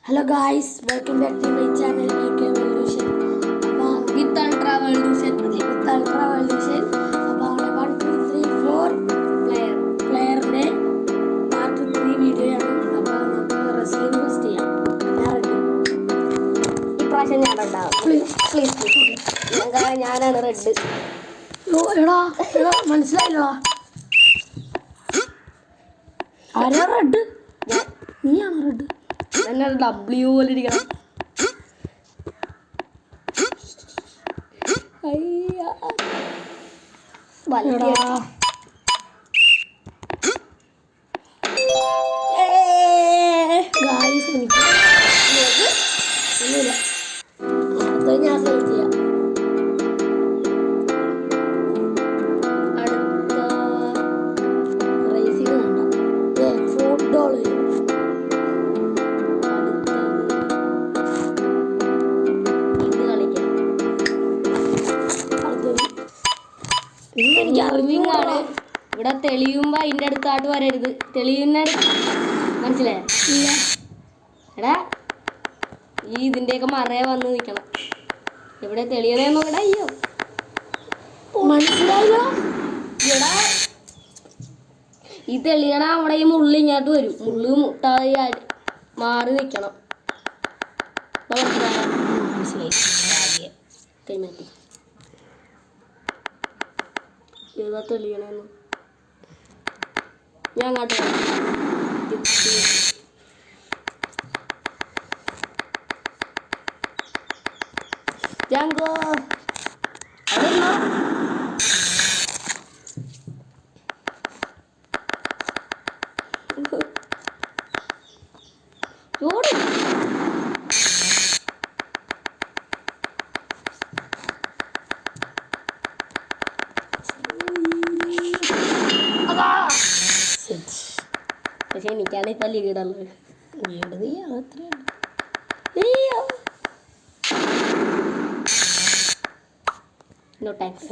Hello guys, welcome back to my channel AK Evolution. With Ultra Evolution. With Ultra Evolution. അപ്പോൾ 1, 2, 3, 4 പ്ലെയറിൻ്റെ part 3 video ആണ്. അപ്പോൾ നമുക്ക് wrestling first ചെയ്യാം. ഇപ്രാവശ്യം ഞാൻ റെഡാവും. ഞാനാണ് റെഡ്. എടാ മനസ്സിലായില്ലടാ. ആരാ റെഡ്? നീയാണ് റെഡ്. എന്നൊരു ഡബ്ല്യു പോലെ ഇരിക്കണം. ഗായ്സ് എനിക്ക് ഒന്നുമില്ല. അത് ഞാൻ സെലക്ട് ചെയ്യാം. അടുത്ത റേസിംഗ് വേണ്ട. ഫുട്ബോൾ എനിക്ക് അറിവിങ്ങാണ്. ഇവിടെ തെളിയുമ്പോ അതിന്റെ അടുത്തായിട്ട് വരരുത്. തെളിയുന്ന മനസ്സിലായ എടാ ഈ ഇതിന്റെയൊക്കെ മറയെ വന്ന് നിക്കണം. എവിടെ തെളിയണേന്ന് ഇവിടെ. അയ്യോ മനസ്സിലായില്ല. എടാ ഈ തെളിയണ അവിടെ ഈ മുള്ളി ഇങ്ങോട്ട് വരും. മുള്ളു മുട്ടാതെ മാറി നിക്കണം. മനസ്സിലായി. കൈമാറ്റി ഏതാ തെളിയണേന്ന് ഞാൻ അങ്ങോട്ട് ജാങ്കോ ചോട് പക്ഷെ എനിക്കാണ് ഇപ്പൊ ലീഡുള്ളത്. വീട് നീ അത്രയാണ്. No thanks.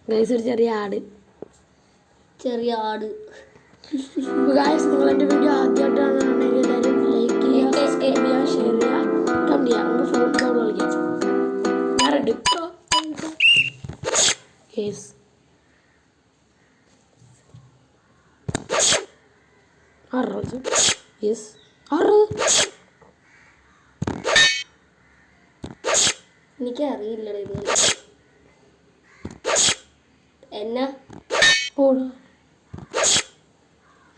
ഗൈസ് ഒരു ചെറിയ ആട്. ഗൈസ് നിങ്ങൾ എൻ്റെ വീഡിയോ ആദ്യമായിട്ടാണെങ്കിൽ എല്ലാവരും ലൈക്ക് ചെയ്യുക, സബ്സ്ക്രൈബ് ചെയ്യുക, ഷെയർ ചെയ്യുക, കമൻറ്റ് ചെയ്യുക. നമുക്ക് ഫുട്ബോൾ കളിക്കാം. ഞാൻ റെഡ്. ഗൈസ് യെസ് എനിക്കറിയില്ലട ഇത് എന്നാ ഓടാ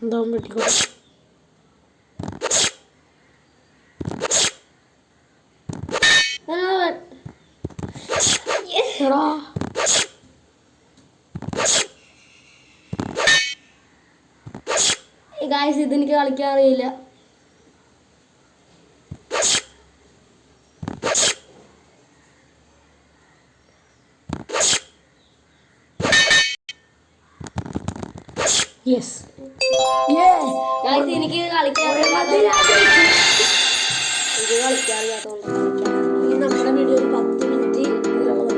എന്താവും വെട്ടിക്കോട്ടെ. എടാ ഗായ്സ് ഇതെനിക്ക് കളിക്കാൻ അറിയില്ല. യെസ് ഗായ്സ് എനിക്ക് കളിക്കാൻ അറിയാത്തോണ്ട് ഈ നമ്മുടെ വീഡിയോ ഒരു 10 മിനിറ്റ് ഇതിലുള്ളതാണ്.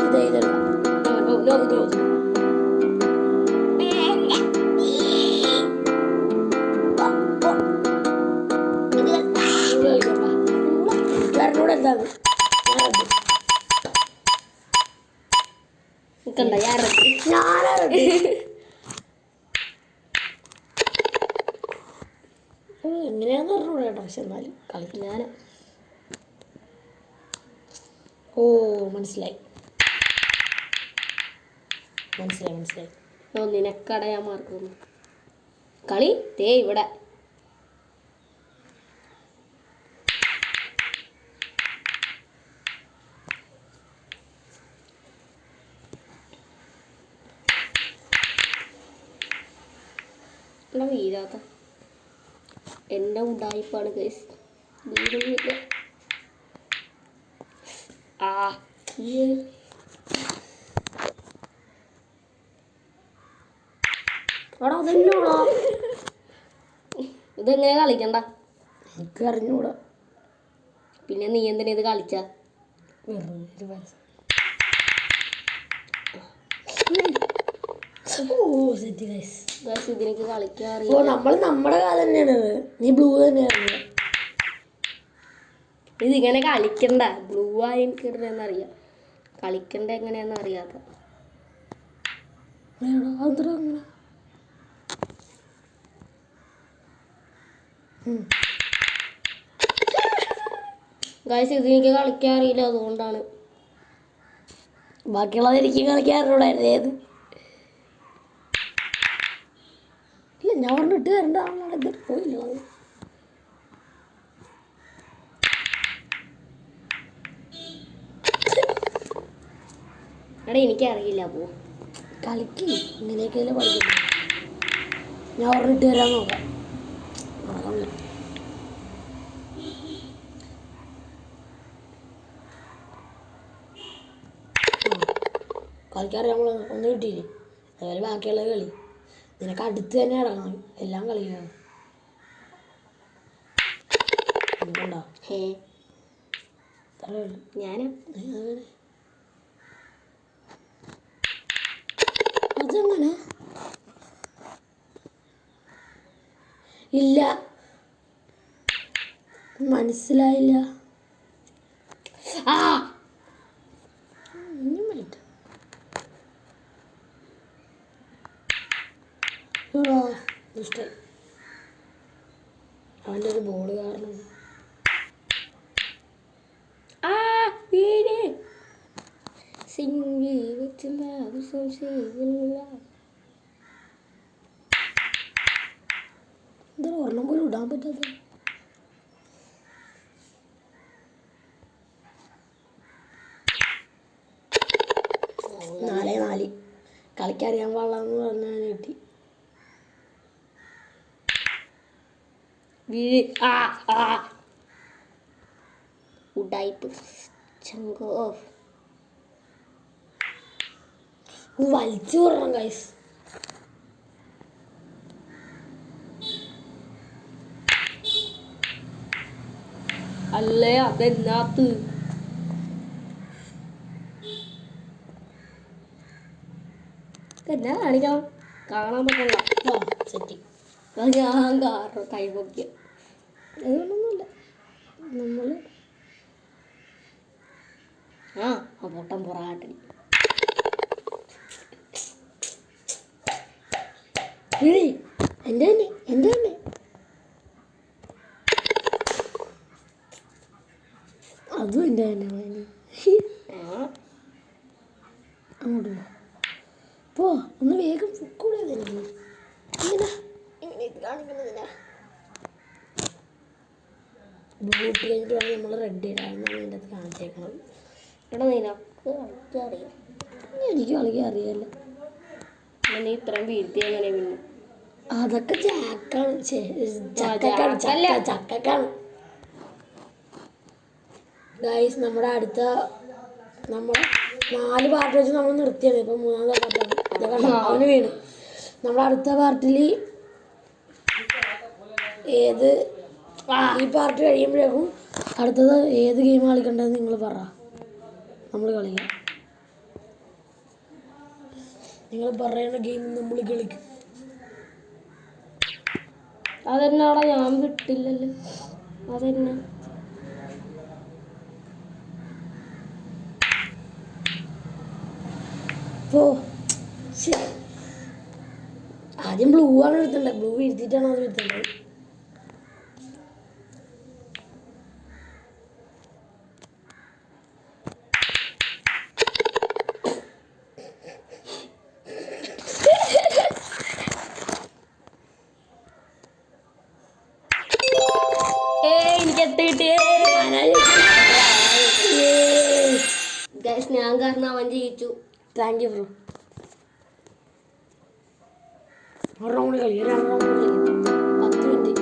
ഇത് എഴുതണം. കൂട്ടുകാരനോട് എന്താണ് എങ്ങനെയാന്ന് പറഞ്ഞൂടെ കേട്ടോ. പക്ഷെ എന്നാലും കളിക്കും ഞാൻ. ഓ മനസ്സിലായി. ഓ നിനക്കടയാ മാർക്കുന്നു. കളി ദേ ഇവിടെ. വീഴാത്ത എൻ്റെ ഉടായിപ്പാണ് ഗൈസ്. വീഴുന്നില്ല. ഇതെങ്ങനെ കളിക്കണ്ട? എനിക്ക് അറിഞ്ഞൂടാ. പിന്നെ നീ എന്തിനാ ഇത് കളിച്ച? വെറുതെ ഒരു ഓ സെറ്റ് ഗൈസ്. ഗൈസ് ഇതിനൊക്കെ ഓ കളിക്കാറില്ല. നമ്മുടെ കാലം തന്നെയാണ്. നീ ബ്ലൂ തന്നെയാണ്. ഇതിങ്ങനെ കളിക്കണ്ട. ബ്ലൂ ആയി എനിക്ക് ഇടുന്നറിയാം. കളിക്കണ്ട എങ്ങനെയാന്ന് അറിയാത്ത. ഗൈസ് ഇതെനിക്ക് കളിക്കാറില്ല, അതുകൊണ്ടാണ്. ബാക്കിയുള്ളത് എനിക്ക് കളിക്കാറുണ്ടായിരുന്നു. ഏത് ഇല്ല ഞാൻ പറഞ്ഞിട്ട് തരേണ്ട ആളാണ്. ഇത് പോയില്ലോ. എടാ എനിക്കറിയില്ല. പോ കളിക്ക്. ഇങ്ങനെയൊക്കെയല്ലേ പഠിക്കുന്നു. ഞാൻ പറഞ്ഞിട്ട് തരാൻ നോക്കാം. കളിക്കാറിയാം. നമ്മൾ ഒന്നും കിട്ടിയില്ലേ. അതുപോലെ ബാക്കിയുള്ള കളി നിനക്ക് അടുത്ത് തന്നെ ഇറങ്ങണം. എല്ലാം കളിക്കണം. ഉണ്ടോ? ഞാനാ അതെങ്ങനെ? ഇല്ല മനസ്സിലായില്ല. ഇഷ്ടം അവൻ്റെ ഒരു ബോൾ കാരണം. എന്താ ഒരെണ്ണം പോലും ഇടാൻ പറ്റാത്ത. 4-4 കളിക്കറിയാൻ പാടില്ലെന്ന് പറഞ്ഞാൽ കിട്ടി. ഉഡായിപ്പ് ചങ്കോ വലിച്ചു വിടണം ഗൈസ്. അല്ലേ അതെന്നാത്ത് എന്നാ കാണിക്കണം? കാണാൻ പറ്റില്ല. സെറ്റി അത് ഞാൻ കാരണം കൈപൊക്കിയ അതുകൊണ്ടൊന്നുമില്ല. നമ്മൾ പൊട്ടം പൊറാട്ടി എൻ്റെ തന്നെ അതും എൻ്റെ തന്നെ. അങ്ങോട്ട് പോ ഒന്ന് വേഗം കൂടെ കാണിക്കുന്നതിനാ. ബൂട്ട് കഴിഞ്ഞിട്ട് വേണം നമ്മൾ റെഡ് ഇടാമെന്നാണ് എൻ്റെ അടുത്ത് കാണിച്ചേക്കുന്നത്. എടാ നിനക്ക് കളിക്കറിയാം. എനിക്ക് കളിക്കാൻ അറിയാമല്ലോ. നീ ഇത്രയും വീഴ്ത്തി എങ്ങനെ പിന്നെ? അതൊക്കെ ചക്കാണ്. ഗൈസ് നമ്മുടെ അടുത്ത നമ്മൾ 4 പാർട്ട് വെച്ച് നമ്മൾ നിർത്തിയാണ്. ഇപ്പം 3-ാമത്തെ പാർട്ടാണ്. അവന് വീണ്. നമ്മുടെ അടുത്ത പാർട്ടിൽ ഏത് ഈ പാർട്ട് കഴിയുമ്പോഴേക്കും അടുത്തത് ഏത് ഗെയിം കളിക്കണ്ടെന്ന് നിങ്ങൾ പറ. നമ്മൾ കളിക്കാം. നിങ്ങൾ പറയുന്ന ഗെയിം നമ്മൾ കളിക്കും. അതെന്നാടാ ഞാൻ വിട്ടില്ലല്ലോ. അതെന്നാ ആദ്യം ബ്ലൂ ആണ് എടുത്തേണ്ടത്. ബ്ലൂ വീഴ്ത്തിയിട്ടാണ് അത് എടുത്തേണ്ടത്. എനിക്ക് എത്തിയിട്ടേ. ഞാൻ കാരണം അവൻ ജയിച്ചു. Thank you bro. ഒരു റൗണ്ട് കളി. 2 റൗണ്ട് കളി. 10 മിനിറ്റ്.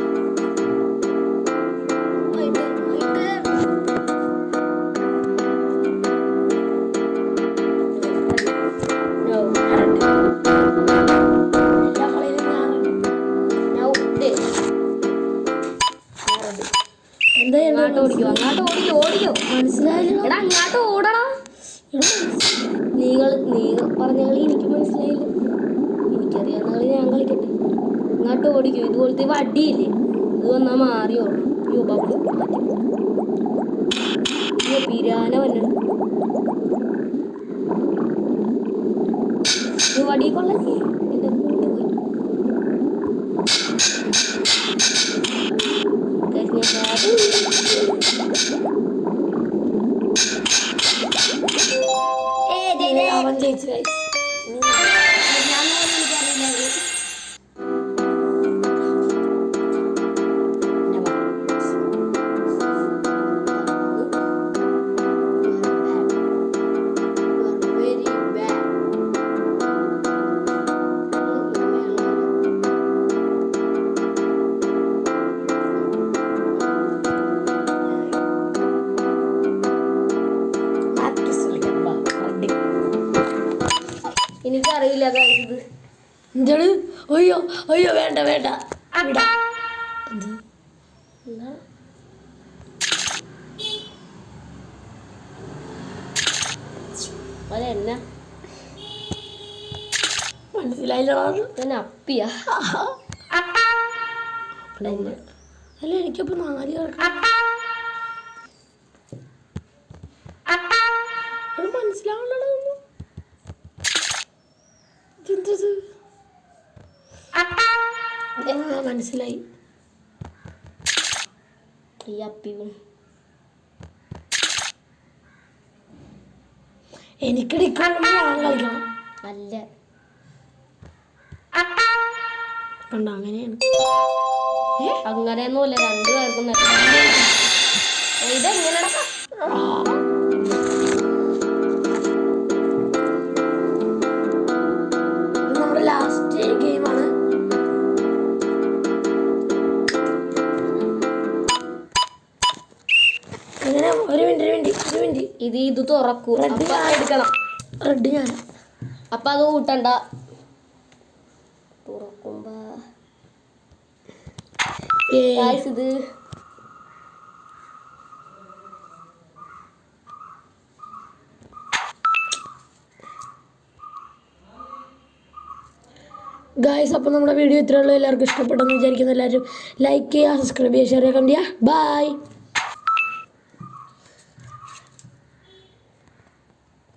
എന്താ അങ്ങോട്ട് ഓടിക്കും. ഓടിക്കോ. മനസ്സിലായില്ല. എടാ അങ്ങോട്ട് ഓടടാ. നിങ്ങൾ പറഞ്ഞ കളി എനിക്ക് മനസ്സിലായില്ല. എനിക്കറിയാവുന്ന കളി ഞാൻ കളിക്കട്ടെ. അങ്ങോട്ട് ഓടിക്കോ. ഇതുപോലത്തെ വടിയില്ലേ, ഇത് വന്നാൽ മാറി ഓടണം. അയ്യോ ബബ്ലു മാറ്റി. അയ്യോ പിരാന വല്ലണം. ഇത് വടി കൊള്ളല്ലേ, എൻ്റെ കൂട്ട് പോയി. അവൻ ജയിച്ചു. എനിക്കറിയില്ല ഇത് എന്താണ്. അയ്യോ അയ്യോ വേണ്ട വേണ്ട. എന്നാ മനസ്സിലായില്ല. അപ്പിയാ അല്ല എനിക്കപ്പോ 4 കിടക്കണം. മനസ്സിലാവണല്ലോ. മനസ്സിലായി. ഈ അപ്പിയും എനിക്കിടിക്കണം. ഞാൻ കളിക്കണം. അല്ല കണ്ട അങ്ങനെയാണ്. അങ്ങനെയൊന്നുമില്ല, 2 പേർക്കും ഇതെങ്ങനെ നമ്മുടെ ലാസ്റ്റ് ഗെയിമാണ്. അങ്ങനെ ഒരു മിനിറ്റ് ഇത് തുറക്കൂ. എടുക്കണം. റെഡ് ഞാൻ. അപ്പൊ അത് കൂട്ടണ്ട. തുറക്കുമ്പോ ഇത് ഗായ്സ്, അപ്പോൾ നമ്മുടെ വീഡിയോ ഇത്രയുള്ളൂ. എല്ലാവർക്കും ഇഷ്ടപ്പെട്ടെന്ന് വിചാരിക്കുന്നു. എല്ലാവരും ലൈക്ക് ചെയ്യുക, സബ്സ്ക്രൈബ് ചെയ്യുക, ഷെയർ ചെയ്യുക, കമന്റ് ചെയ്യുക. ബൈ.